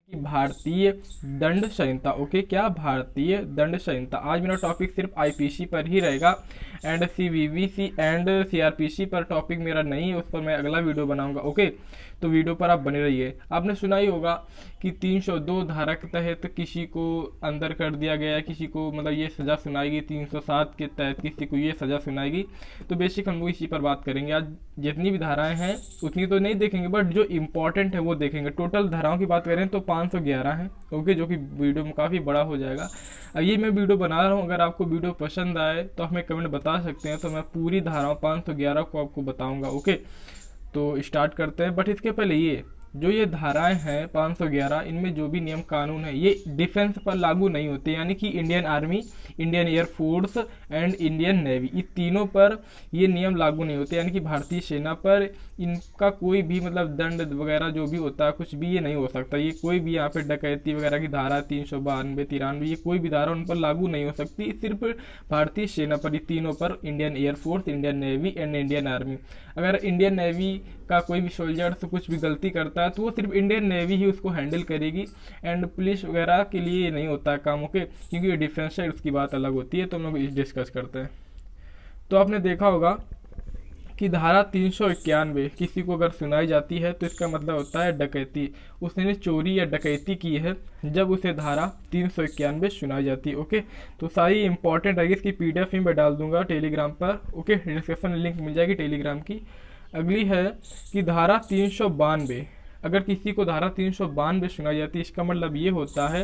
कि भारतीय दंड संहिता। ओके, क्या भारतीय दंड संहिता। आज मेरा टॉपिक सिर्फ आईपीसी पर ही रहेगा एंड सीवीवीसी एंड सीआरपीसी पर टॉपिक मेरा नहीं है, उस पर मैं अगला वीडियो बनाऊंगा। ओके, तो वीडियो पर आप बने रहिए। आपने सुना ही होगा कि 302 धारा के तहत किसी को अंदर कर दिया गया, किसी को मतलब ये सज़ा सुनाएगी, 307 के तहत किसी को ये सज़ा सुनाएगी। तो बेसिक हम लोग इसी पर बात करेंगे आज। जितनी भी धाराएं हैं उतनी तो नहीं देखेंगे, बट जो इम्पोर्टेंट है वो देखेंगे। टोटल धाराओं की बात करें तो 511 है। ओके, जो कि वीडियो में काफ़ी बड़ा हो जाएगा। ये मैं वीडियो बना रहा हूँ, अगर आपको वीडियो पसंद आए तो हमें कमेंट बता सकते हैं, तो मैं पूरी धाराओं 511 को आपको बताऊँगा। ओके, तो स्टार्ट करते हैं। बट इसके पहले ये धाराएं हैं 511, इनमें जो भी नियम कानून है ये डिफेंस पर लागू नहीं होते, यानी कि Indian army, Indian air force and Indian navy, ये तीनों पर ये नियम लागू नहीं होते। यानी कि भारतीय सेना पर इनका कोई भी मतलब दंड वगैरह जो भी होता है कुछ भी ये नहीं हो सकता। ये कोई भी यहाँ पे डकैती वगैरह की धारा 392, 93, ये कोई भी धारा उन पर लागू नहीं हो सकती। सिर्फ भारतीय सेना पर, ये तीनों पर, Indian air force, Indian navy and Indian army. अगर इंडियन नेवी का कोई भी सोल्जर से कुछ भी गलती करता है तो वो सिर्फ इंडियन नेवी ही उसको हैंडल करेगी एंड पुलिस वगैरह के लिए ये नहीं होता है काम। ओके, क्योंकि ये डिफेंस है, उसकी बात अलग होती है। तो हम लोग इस डिस्कस करते हैं। तो आपने देखा होगा कि धारा 391 किसी को अगर सुनाई जाती है तो इसका मतलब होता है डकैती। उसने चोरी या डकैती की है जब उसे धारा 391 सुनाई जाती है। ओके, तो सारी इंपॉर्टेंट है, इसकी पीडीएफ ही मैं डाल दूंगा टेलीग्राम पर। ओके, डिस्क्रिप्शन में लिंक मिल जाएगी टेलीग्राम की। अगली है कि धारा 392, अगर किसी को धारा 392 सुनाई जाती है इसका मतलब ये होता है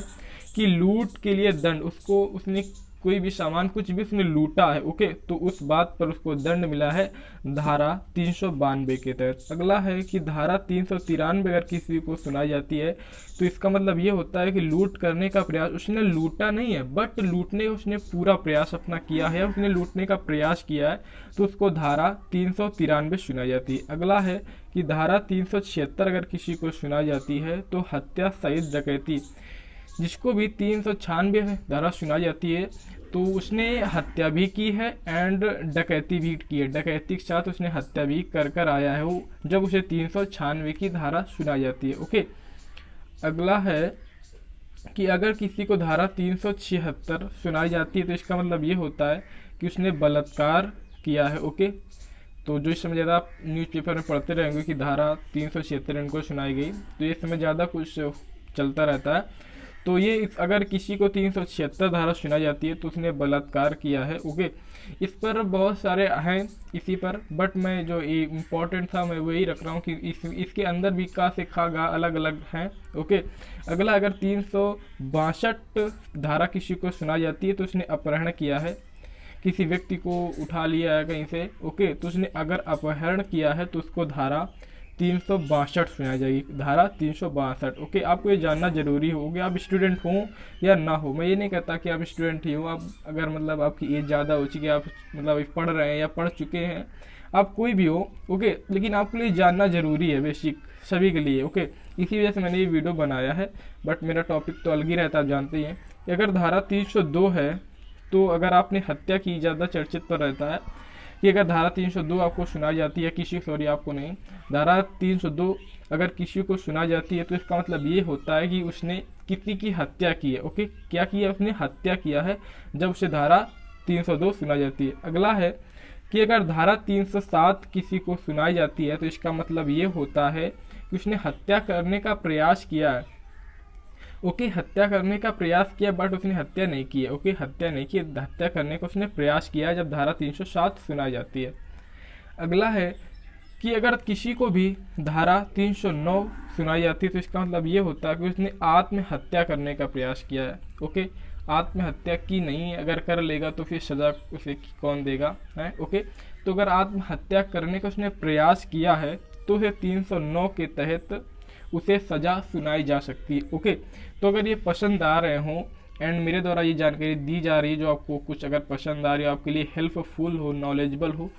कि लूट के लिए दंड, उसको उसने कोई भी सामान कुछ भी उसने लूटा है। ओके, तो उस बात पर उसको दंड मिला है धारा 392 के तहत। अगला है कि धारा 393 अगर किसी को सुनाई जाती है तो इसका मतलब ये होता है कि लूट करने का प्रयास, उसने लूटा नहीं है बट लूटने उसने पूरा प्रयास अपना किया है, उसने लूटने का प्रयास किया है, तो उसको धारा 393 सुनाई जाती है। अगला है कि धारा 376 अगर किसी को सुनाई जाती है तो हत्या सहित डकैती। जिसको भी 396 धारा सुनाई जाती है तो उसने हत्या भी की है एंड डकैती भी की है, डकैती के साथ उसने हत्या भी कर आया है वो, जब उसे 396 की धारा सुनाई जाती है। ओके, अगला है कि अगर किसी को धारा 376 सुनाई जाती है तो इसका मतलब ये होता है कि उसने बलात्कार किया है। ओके, तो जो इस समय ज़्यादा आप न्यूज़पेपर में पढ़ते रहेंगे कि धारा 376 इनको सुनाई गई, तो ये समय ज़्यादा कुछ चलता रहता है। तो ये अगर किसी को 376 धारा सुनाई जाती है तो उसने बलात्कार किया है। ओके, इस पर बहुत सारे हैं इसी पर, बट मैं जो ये इम्पोर्टेंट था मैं वही रख रहा हूँ कि इसके अंदर भी का से खा गा अलग अलग हैं। ओके, अगला अगर 362 धारा किसी को सुनाई जाती है तो उसने अपहरण किया है, किसी व्यक्ति को उठा लिया है कहीं से। ओके, तो उसने अगर अपहरण किया है तो उसको धारा 362 सुनाई जाएगी, धारा 362। ओके, आपको ये जानना जरूरी हो कि आप स्टूडेंट हो या ना हो। मैं ये नहीं कहता कि आप स्टूडेंट ही हो, आप अगर मतलब आपकी एज ज़्यादा हो चुकी है, आप मतलब पढ़ रहे हैं या पढ़ चुके हैं, आप कोई भी हो। ओके, लेकिन आपके लिए जानना जरूरी है, बेसिक सभी के लिए। ओके, इसी वजह से मैंने ये वीडियो बनाया है, बट मेरा टॉपिक तो अलग ही रहता है, आप जानते ही हैं। अगर धारा 302 है तो अगर आपने हत्या की, ज़्यादा चर्चित पर रहता है कि अगर धारा 302 आपको सुनाई जाती है, आपको नहीं, धारा 302 अगर किसी को सुनाई जाती है तो इसका मतलब ये होता है कि उसने किसी की हत्या की है। ओके, क्या किया, उसने हत्या किया है जब उसे धारा 302 सुनाई जाती है। अगला है कि अगर धारा 307 किसी को सुनाई जाती है तो इसका मतलब ये होता है कि उसने हत्या करने का प्रयास किया है। ओके, हत्या करने का प्रयास किया बट उसने हत्या नहीं की है। ओके, हत्या नहीं की, हत्या करने का उसने प्रयास किया है जब धारा 307 सुनाई जाती है। अगला है कि अगर किसी को भी धारा 309 सुनाई जाती है तो इसका मतलब ये होता है कि उसने आत्महत्या करने का प्रयास किया है। ओके, आत्महत्या की नहीं, अगर कर लेगा तो फिर सजा उसे कौन देगा है। ओके, तो अगर आत्महत्या करने का उसने प्रयास किया है तो उसे 309 के तहत उसे सजा सुनाई जा सकती है। ओके, तो अगर ये पसंद आ रहे हों एंड मेरे द्वारा ये जानकारी दी जा रही है जो आपको कुछ अगर पसंद आ रही हो, आपके लिए हेल्पफुल हो, नॉलेजेबल हो,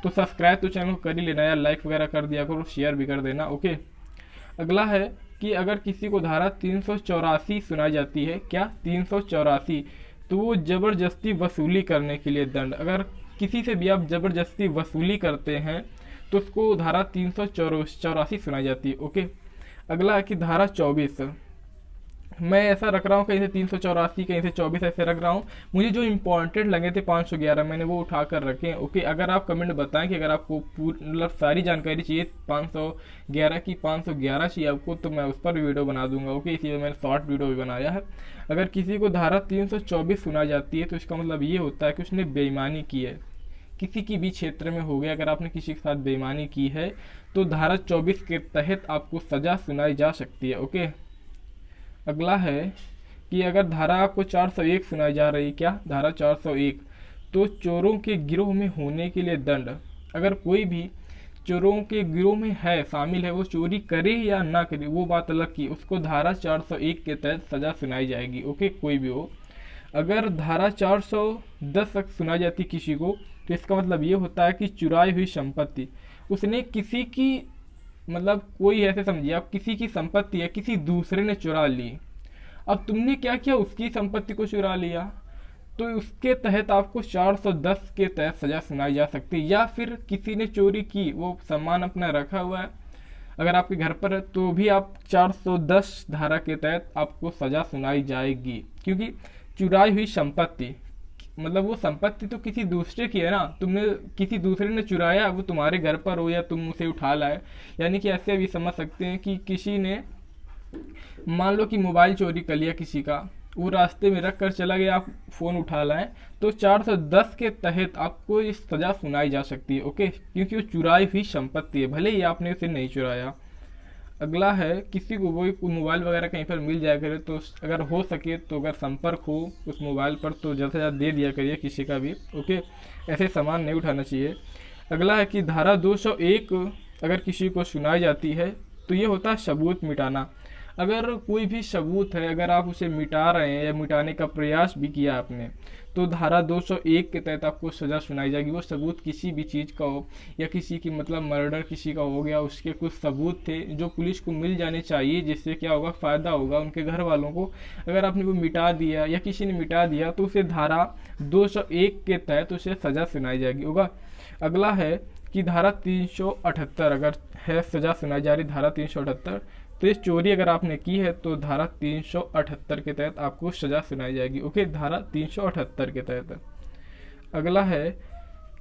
तो सब्सक्राइब तो चैनल को कर ही लेना यार, लाइक वगैरह कर दिया करो, शेयर भी कर देना। ओके, अगला है कि अगर किसी को धारा 384 सुनाई जाती है, क्या 384, तो वो जबरदस्ती वसूली करने के लिए दंड। अगर किसी से भी आप जबरदस्ती वसूली करते हैं तो उसको धारा 384 सुनाई जाती है। ओके, अगला है कि धारा 24 मैं ऐसा रख रहा हूँ, कहीं से 384, कहीं से 24 ऐसे रख रहा हूँ। मुझे जो इंपॉर्टेंट लगे थे 511 मैंने वो उठा कर रखे हैं। ओके, अगर आप कमेंट बताएं कि अगर आपको मतलब सारी जानकारी चाहिए 511 की, 511 चाहिए आपको, तो मैं उस पर वीडियो बना दूंगा। ओके, इसीलिए मैंने शॉर्ट वीडियो भी बनाया है। अगर किसी को धारा 324 सुनाई जाती है तो इसका मतलब ये होता है कि उसने बेईमानी की है, किसी की भी क्षेत्र में हो गया। अगर आपने किसी के साथ बेईमानी की है तो धारा 24 के तहत आपको सजा सुनाई जा सकती है। ओके, अगला है कि अगर धारा आपको 401 सुनाई जा रही, क्या धारा 401, तो चोरों के गिरोह में होने के लिए दंड। अगर कोई भी चोरों के गिरोह में है, शामिल है, वो चोरी करे या ना करे वो बात अलग की, उसको धारा 401 के तहत सजा सुनाई जाएगी। ओके, कोई भी हो। अगर धारा 410 तक सुनाई जाती किसी को तो इसका मतलब ये होता है कि चुराई हुई संपत्ति, उसने किसी की, मतलब कोई ऐसे समझिए आप, किसी की संपत्ति है, किसी दूसरे ने चुरा ली। अब तुमने क्या किया, उसकी संपत्ति को चुरा लिया, तो उसके तहत आपको 410 के तहत सजा सुनाई जा सकती है। या फिर किसी ने चोरी की, वो सामान अपना रखा हुआ है अगर आपके घर पर है, तो भी आप 410 धारा के तहत आपको सजा सुनाई जाएगी, क्योंकि चुराई हुई संपत्ति, मतलब वो संपत्ति तो किसी दूसरे की है ना, तुमने किसी दूसरे ने चुराया, वो तुम्हारे घर पर हो या तुम उसे उठा लाए। यानी कि ऐसे भी समझ सकते हैं कि किसी ने, मान लो कि मोबाइल चोरी कर लिया किसी का, वो रास्ते में रख कर चला गया, आप फोन उठा लाए, तो 410 के तहत आपको इस सजा सुनाई जा सकती है। ओके, क्योंकि वो चुराई हुई संपत्ति है, भले ही आपने उसे नहीं चुराया। अगला है, किसी को वो मोबाइल वगैरह कहीं पर मिल जाया करे तो अगर हो सके तो अगर संपर्क हो उस मोबाइल पर तो ज़्यादा से ज़्यादा दे दिया करिए किसी का भी। ओके, ऐसे सामान नहीं उठाना चाहिए। अगला है कि धारा 201 अगर किसी को सुनाई जाती है तो ये होता है सबूत मिटाना। अगर कोई भी सबूत है, अगर आप उसे मिटा रहे हैं या मिटाने का प्रयास भी किया आपने, तो धारा 201 के तहत आपको सजा सुनाई जाएगी। वो सबूत किसी भी चीज़ का हो, या किसी की मतलब मर्डर किसी का हो गया, उसके कुछ सबूत थे जो पुलिस को मिल जाने चाहिए, जिससे क्या होगा, फ़ायदा होगा उनके घर वालों को। अगर आपने वो मिटा दिया या किसी ने मिटा दिया तो उसे धारा 201 के तहत उसे सजा सुनाई जाएगी। होगा। अगला है कि धारा 378 अगर है सजा सुनाई जा रही, धारा 378, तो ये चोरी अगर आपने की है तो धारा 378 के तहत आपको सजा सुनाई जाएगी। ओके, धारा 378 के तहत। अगला है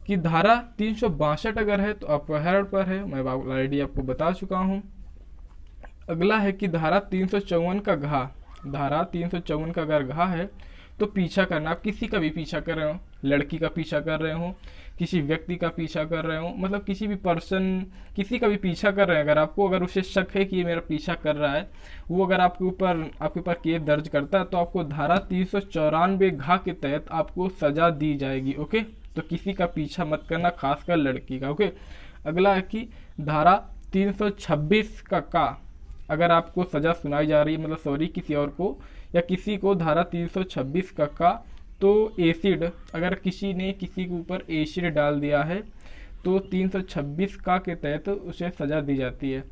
कि धारा 362 अगर है तो अपहरण पर है, मैं ऑलरेडी आपको बता चुका हूँ। अगला है कि धारा 354 का घा, धारा 354 का अगर घा है तो पीछा करना, आप किसी का भी पीछा कर रहे हो, लड़की का पीछा कर रहे हो, किसी व्यक्ति का पीछा कर रहे हो, मतलब किसी भी पर्सन, किसी का भी पीछा कर रहे हैं, अगर आपको, अगर उसे शक है कि ये मेरा पीछा कर रहा है, वो अगर आपके ऊपर केस दर्ज करता है तो आपको धारा 394 घा के तहत आपको सजा दी जाएगी। ओके, तो किसी का पीछा मत करना, खासकर लड़की का। ओके, अगला है कि धारा 326 का अगर आपको सजा सुनाई जा रही है, मतलब सॉरी किसी और को या किसी को धारा 326 का तो एसिड, अगर किसी ने किसी के ऊपर एसिड डाल दिया है तो 326 का के तहत उसे सजा दी जाती है।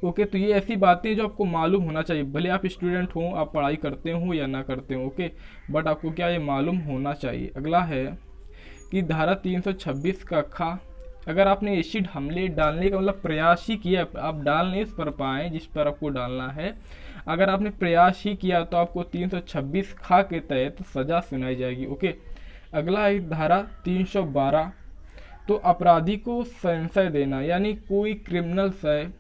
ओके, तो ये ऐसी बातें जो आपको मालूम होना चाहिए, भले आप स्टूडेंट हो, आप पढ़ाई करते हो या ना करते हो। ओके, बट आपको क्या ये मालूम होना चाहिए। अगला है कि धारा 326 का खा, अगर आपने एसिड हमले डालने का मतलब प्रयास ही किया, आप डाल नहीं पर पाए जिस पर आपको डालना है, अगर आपने प्रयास ही किया तो आपको 326 खा के तहत सजा सुनाई जाएगी। ओके, अगला है धारा 312, तो अपराधी को संशय देना, यानी कोई क्रिमिनल्स है,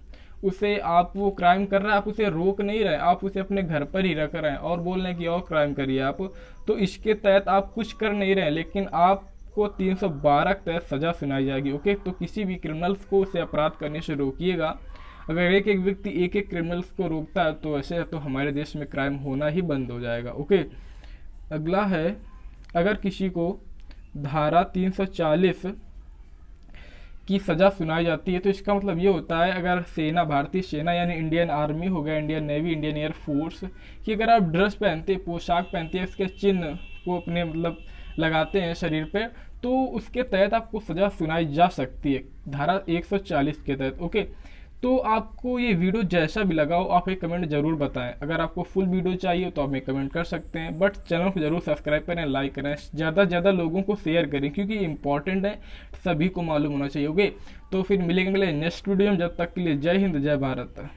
उसे आप, वो क्राइम कर रहा है, आप उसे रोक नहीं रहे, आप उसे अपने घर पर ही रख रहे हैं और बोल रहे हैं कि और क्राइम करिए आप, तो इसके तहत आप कुछ कर नहीं रहे, लेकिन आपको 312 के तहत सजा सुनाई जाएगी। ओके, तो किसी भी क्रिमिनल्स को उसे अपराध करने से रोकिएगा। अगर एक एक व्यक्ति एक एक क्रिमिनल्स को रोकता है तो ऐसे तो हमारे देश में क्राइम होना ही बंद हो जाएगा। ओके, अगला है, अगर किसी को धारा 340 की सजा सुनाई जाती है तो इसका मतलब ये होता है, अगर सेना, भारतीय सेना यानी इंडियन आर्मी हो गया, Indian navy, Indian air force कि अगर आप ड्रेस पहनते, पोशाक पहनते हैं, इसके चिन्ह को अपने मतलब लगाते हैं शरीर पे, तो उसके तहत आपको सजा सुनाई जा सकती है धारा 140 के तहत। ओके, तो आपको ये वीडियो जैसा भी लगा हो आप एक कमेंट जरूर बताएं। अगर आपको फुल वीडियो चाहिए तो आप एक कमेंट कर सकते हैं, बट चैनल को जरूर सब्सक्राइब करें, लाइक करें, ज़्यादा से ज़्यादा लोगों को शेयर करें, क्योंकि इंपॉर्टेंट है, सभी को मालूम होना चाहिए। ओके, तो फिर मिलेंगे नेक्स्ट वीडियो में, जब तक के लिए जय हिंद, जय भारत।